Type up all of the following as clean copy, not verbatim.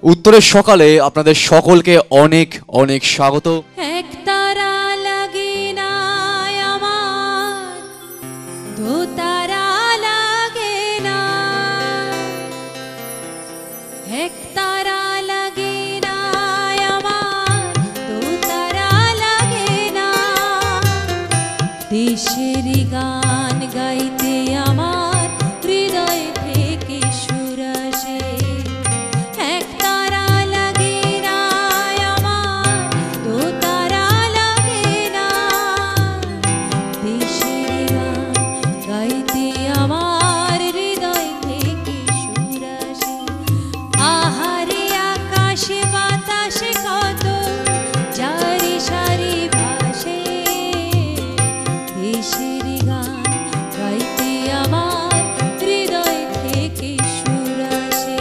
উত্তরের সকালে আপনাদের সকলকে অনেক অনেক স্বাগত। এক তারা লাগে না আমার, দু তারা লাগে না, এক তারা লাগে না আমার, দু তারা লাগে না। দেশের গান গাইতে আমার হৃদয় থেকে সুর আসে। এক তারা লাগে না আমার, দু তারা লাগে না। দেশের গান গাইতে আমার হৃদয় থেকে সুর আসে। আহারে আকাশে বাতাসে কত জারি সারি ভাসে। দেশের গান গাইতে আমার হৃদয় থেকে সুর আসে।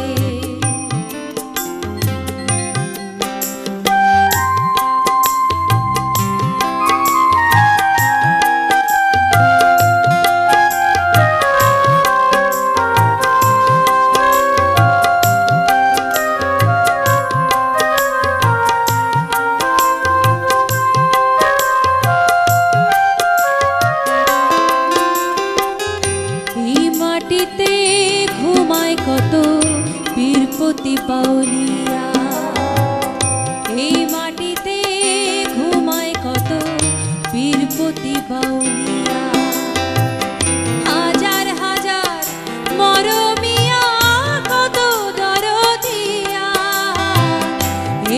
এই মাটিতে ঘুমায় কত বীরপতি বাউলিয়া। এই মাটিতে ঘুমায় কত বীরপতি বাউলিয়া। হাজার হাজার মরমিয়া কত দরদিয়া।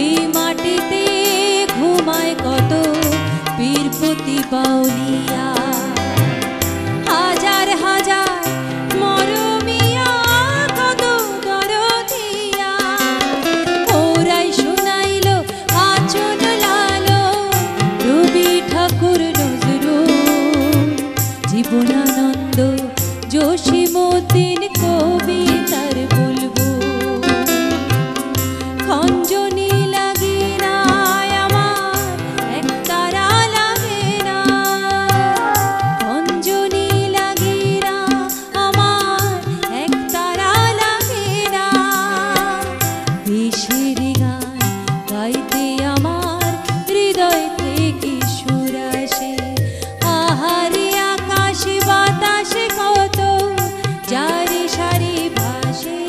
এই মাটিতে ঘুমায় কত বীরপতি বাউলিয়া। হাজার হাজার মরমিয়া কত দরদিয়া। ওরাই শুনাইল আচল লালো রবি ঠাকুর নজরুল। জীবনানন্দ জসীমউদ্দিন কবিতার বুলবুল। খঞ্জনি লাগে না আমার, এক তারা লাগে না। খঞ্জনি লাগে না আমার, এক তারা লাগে না। দেশের গান গাইতে আমার হৃদয় থেকে সুর আসে। আহারে আকাশে বাতাসে কত জারি সারি ভাসে।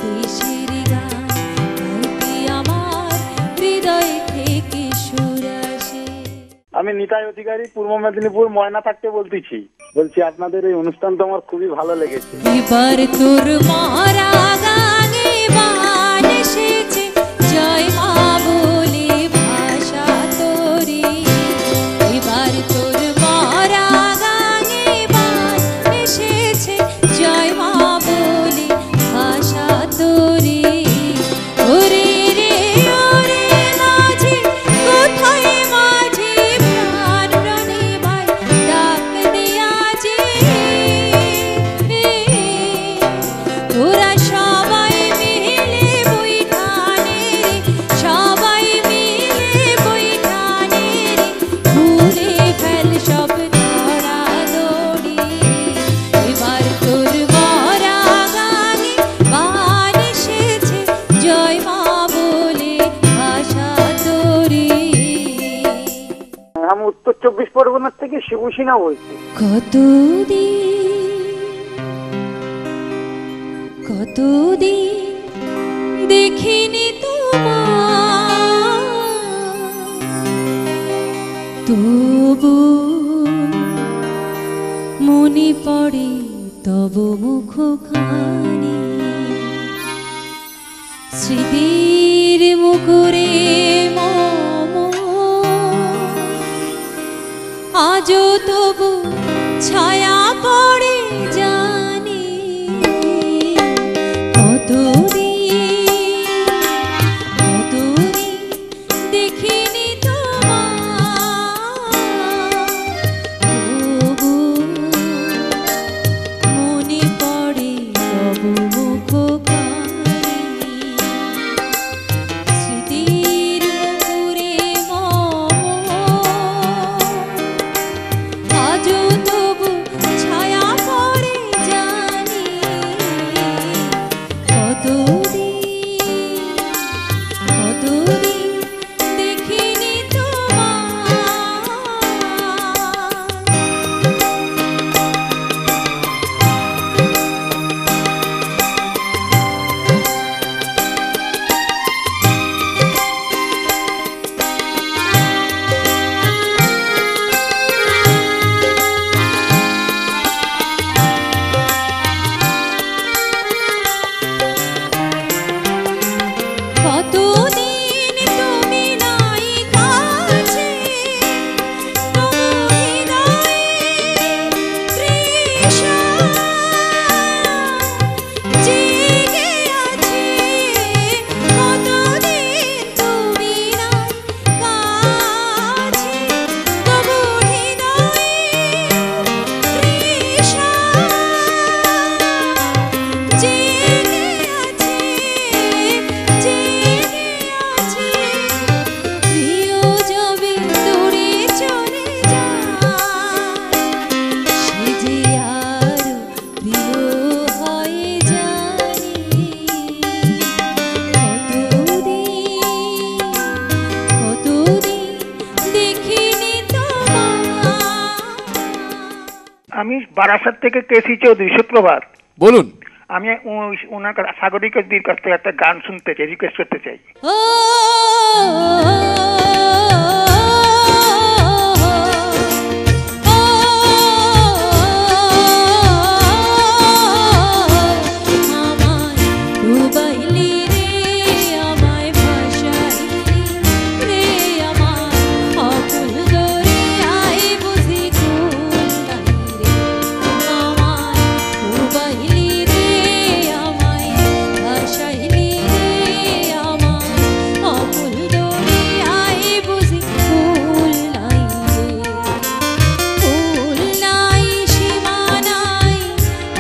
দেশের গান গাইতে আমার হৃদয় থেকে সুর আসে। আমি নিতাই অধিকারী, পূর্ব মেদিনীপুর ময়না থাকতে বলছি আপনাদের এই অনুষ্ঠান তো আমার খুবই ভালো লেগেছে। এবার তোর মরা গানে বান এসেছে, জয় মা বলে ভাষা তোরি। এবার তোর মরা গানে বান এসেছে, জয় মা বলে ভাষা তোরি। ওরে রে ওরে মাঝি, কোথায় মাঝি প্রাণ প্রাণে ভাই ডাক দিয়াছি। তোরা সবাই মিলে বৈঠানে রে, সবাই মিলে বৈঠানে রে, ঘুরে ফেল সব ধরা দড়ি। এবার তোর মরা গানে বান এসেছে, জয় মা বলে ভাষা তোরি। আমি উত্তর 24 পরগনার থেকে শিবসিনা বলছি। কতদিন দেখিনি তোমার, তবু মনে পড়ে তব মুখখানি। স্মৃতির মুখরে মম আজও তবু ছায়া পড়ে জানি। কতদিন দেখিনি তোমার, তবু মনে পড়ে তব মুখখানি। স্মৃতির মুখরে মম আজও তবু ছায়া বারাসাত থেকে কেসি চৌধুরী, সুপ্রভাত। বলুন। আমি ওনার সাগরিকাদির কাছ থেকে একটা গান শুনতে চাই, রিকোয়েস্ট করতে চাই। ও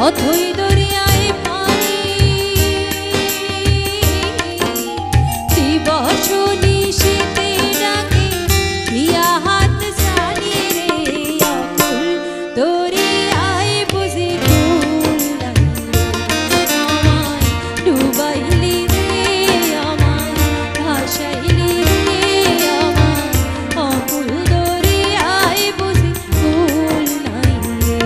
অথই দরিয়ায় পানি দিবস নিশীতে ডাকে দিয়া হাত সানি রে অকুল দরিয়ায় বুঝি ফুল আমায় ডুবাইলি রে আমায় ভাসাইলি রে আমায় অকুল দরিয়ায় বুঝি ফুল নাই রে।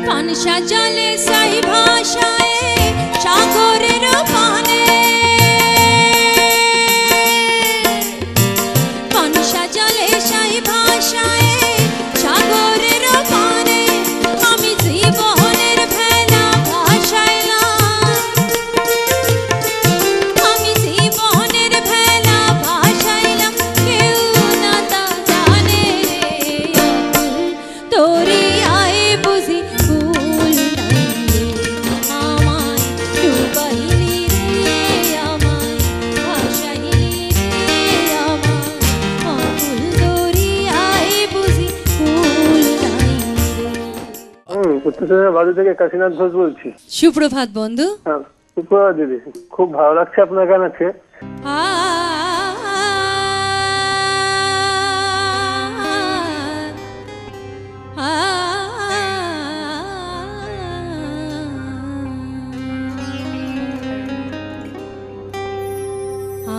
পানসা জলে সাই ভাষায় সাগরের পানে পানসা জলে সাই ভাষায় সাগরের পানে আমি জীবনের ভেলা ভাসাইলাম আমি জীবনের ভেলা ভাসাইলাম কেউ না তা জানে রে অকুল দরিয়ায় বুঝি ফুল নাই রে আমায় ডুবাইলি রে আমায় ভাসাইলি রে আমায় অকুল দরিয়ায় বুঝি ফুল নাই রে। উত্তরবঙ্গের বাড়ি থেকে কাশীনাথ ঘোষ বলছি। সুপ্রভাত বন্ধু। হ্যাঁ, সুপ্রভাত দিদি, খুব ভালো লাগছে আপনার গান আছে।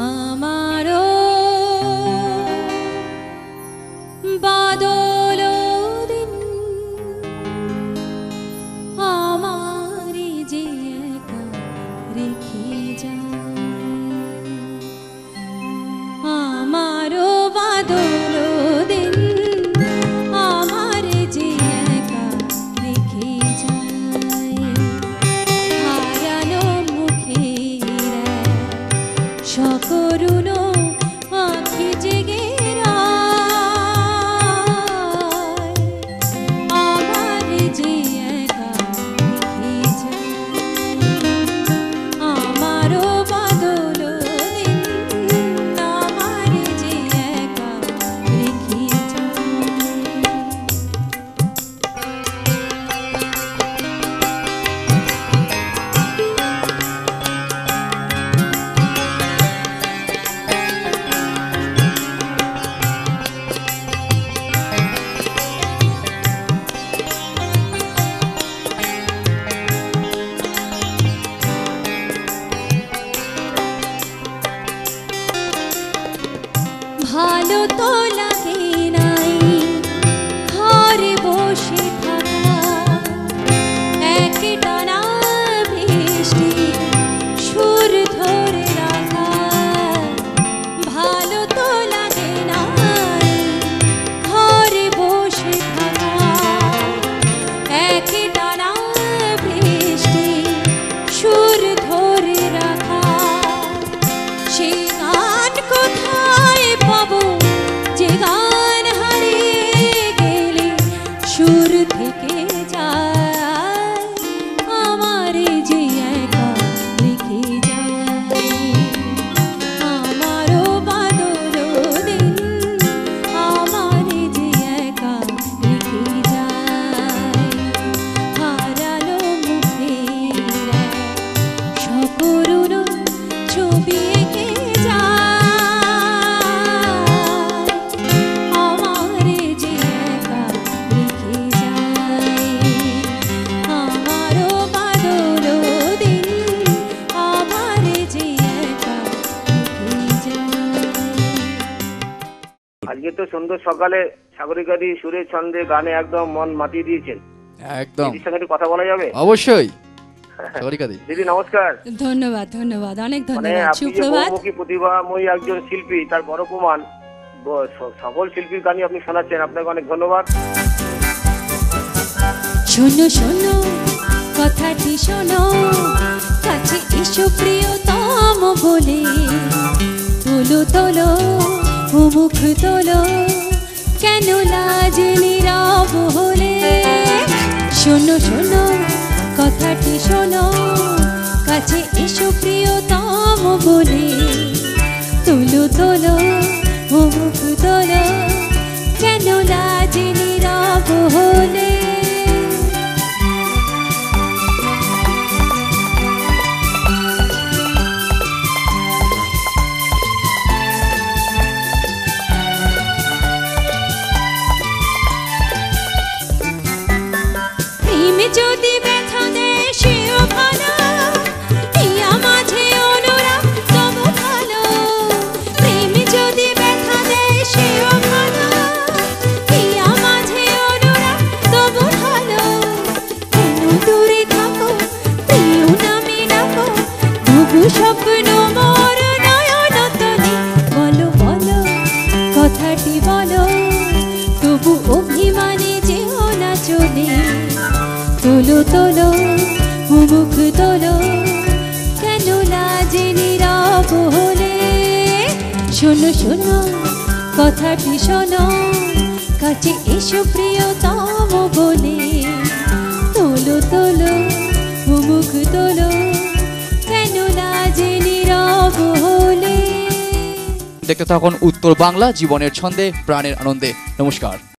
আমারও বাদল দিন আমারি যে একা রেখে যায় আমারও বাদল দিন আমার যে একা রেখে যায় হারানো মুখেরা সকরুণ আখি জেগে রায় তো সুন্দর সকালে সাগরিকাদি সুরের ছন্দে গানে একদম মন মাতিয়ে দিয়েছেন। একদম দিদির সঙ্গে একটু কথা বলা যাবে? অবশ্যই সাগরিকাদি। দিদি নমস্কার। ধন্যবাদ ধন্যবাদ, অনেক মানে ধন্যবাদ, আপনি যে সুপ্রভাত। বহুমুখী প্রতিভাময়ী একজন শিল্পী তার বড় প্রমাণ। সকল শিল্পীর গানই আপনি শোনাচ্ছেন, আপনাকে অনেক ধন্যবাদ। শোনো শোনো কথাটি শোনো, কাছে এসো প্রিয়তম বলে, তোলো তোলো মুখ তোলো, কেন লাজ নীরব হলে। শোনো শোনো কথাটি শোনো, কাছে এসো প্রিয়তম বলে, তোলো তোলো মুখ তোলো, কেন লাজ নীরব হলে। যদি ব্যথা দেয় সেও ভালো, ইয়া মাঝে অনুরাগ তবু ভালো। প্রেম যদি ব্যথা দেয় সেও ভালো, ইয়া মাঝে অনুরাগ তবু ভালো। কেন দূরে থাকো প্রিয় নামে ডাকো, তবু স্বপ্ন মোর নয়ন তলে। বলো বলো কথাটি বলো, তবু অভিমানে যেও না চলে। তোলো তোলো মুখ তোলো, কেন লাজে নীরব হলে। শোনো শোনো কথাটি শোনো, কাছে এসো প্রিয়তম বলে, তোলো তোলো মুখ তোলো, কেন লাজে নীরব হলে। দেখতে থাকুন উত্তর বাংলা জীবনের ছন্দে প্রাণের আনন্দে। নমস্কার।